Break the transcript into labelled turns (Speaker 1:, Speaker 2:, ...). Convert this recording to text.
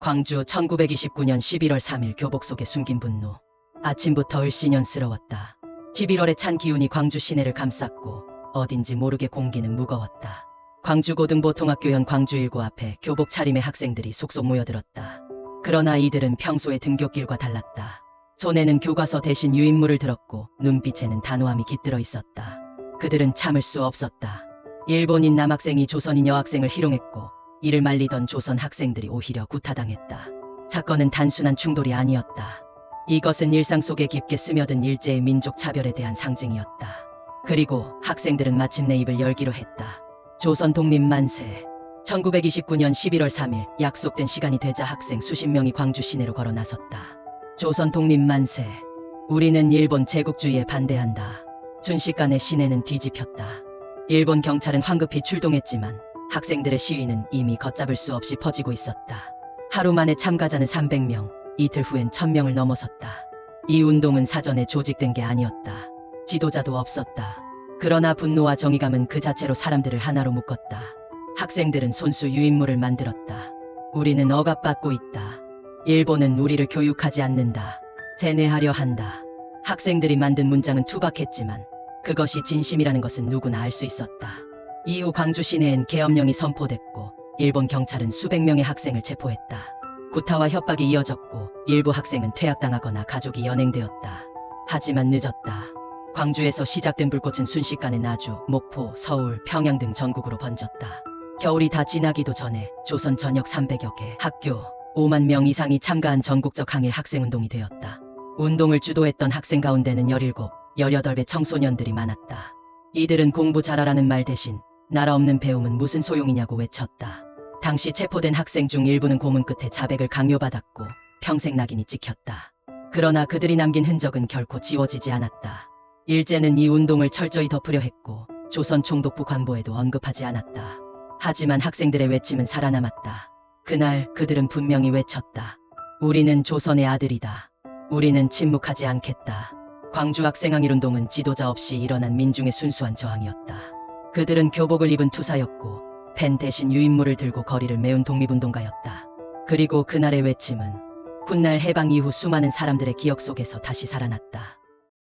Speaker 1: 광주 1929년 11월 3일 교복 속에 숨긴 분노. 아침부터 을씨년스러웠다. 11월의 찬 기운이 광주 시내를 감쌌고 어딘지 모르게 공기는 무거웠다. 광주고등보통학교현 광주일고 앞에 교복 차림의 학생들이 속속 모여들었다. 그러나 이들은 평소의 등굣길과 달랐다. 손에는 교과서 대신 유인물을 들었고 눈빛에는 단호함이 깃들어 있었다. 그들은 참을 수 없었다. 일본인 남학생이 조선인 여학생을 희롱했고 이를 말리던 조선 학생들이 오히려 구타당했다. 사건은 단순한 충돌이 아니었다. 이것은 일상 속에 깊게 스며든 일제의 민족 차별에 대한 상징이었다. 그리고 학생들은 마침내 입을 열기로 했다. 조선 독립 만세. 1929년 11월 3일 약속된 시간이 되자 학생 수십 명이 광주 시내로 걸어 나섰다. 조선 독립 만세. 우리는 일본 제국주의에 반대한다. 순식간에 시내는 뒤집혔다. 일본 경찰은 황급히 출동했지만 학생들의 시위는 이미 걷잡을 수 없이 퍼지고 있었다. 하루 만에 참가자는 300명, 이틀 후엔 1000명을 넘어섰다. 이 운동은 사전에 조직된 게 아니었다. 지도자도 없었다. 그러나 분노와 정의감은 그 자체로 사람들을 하나로 묶었다. 학생들은 손수 유인물을 만들었다. 우리는 억압받고 있다. 일본은 우리를 교육하지 않는다. 세뇌하려 한다. 학생들이 만든 문장은 투박했지만 그것이 진심이라는 것은 누구나 알 수 있었다. 이후 광주 시내엔 계엄령이 선포됐고 일본 경찰은 수백 명의 학생을 체포했다. 구타와 협박이 이어졌고 일부 학생은 퇴학당하거나 가족이 연행되었다. 하지만 늦었다. 광주에서 시작된 불꽃은 순식간에 나주, 목포, 서울, 평양 등 전국으로 번졌다. 겨울이 다 지나기도 전에 조선 전역 300여 개 학교, 5만 명 이상이 참가한 전국적 항일 학생운동이 되었다. 운동을 주도했던 학생 가운데는 17, 18배 청소년들이 많았다. 이들은 공부 잘하라는 말 대신 나라 없는 배움은 무슨 소용이냐고 외쳤다. 당시 체포된 학생 중 일부는 고문 끝에 자백을 강요받았고 평생 낙인이 찍혔다. 그러나 그들이 남긴 흔적은 결코 지워지지 않았다. 일제는 이 운동을 철저히 덮으려 했고 조선 총독부 관보에도 언급하지 않았다. 하지만 학생들의 외침은 살아남았다. 그날 그들은 분명히 외쳤다. 우리는 조선의 아들이다. 우리는 침묵하지 않겠다. 광주 학생항일운동은 지도자 없이 일어난 민중의 순수한 저항이었다. 그들은 교복을 입은 투사였고 펜 대신 유인물을 들고 거리를 메운 독립운동가였다. 그리고 그날의 외침은 훗날 해방 이후 수많은 사람들의 기억 속에서 다시 살아났다.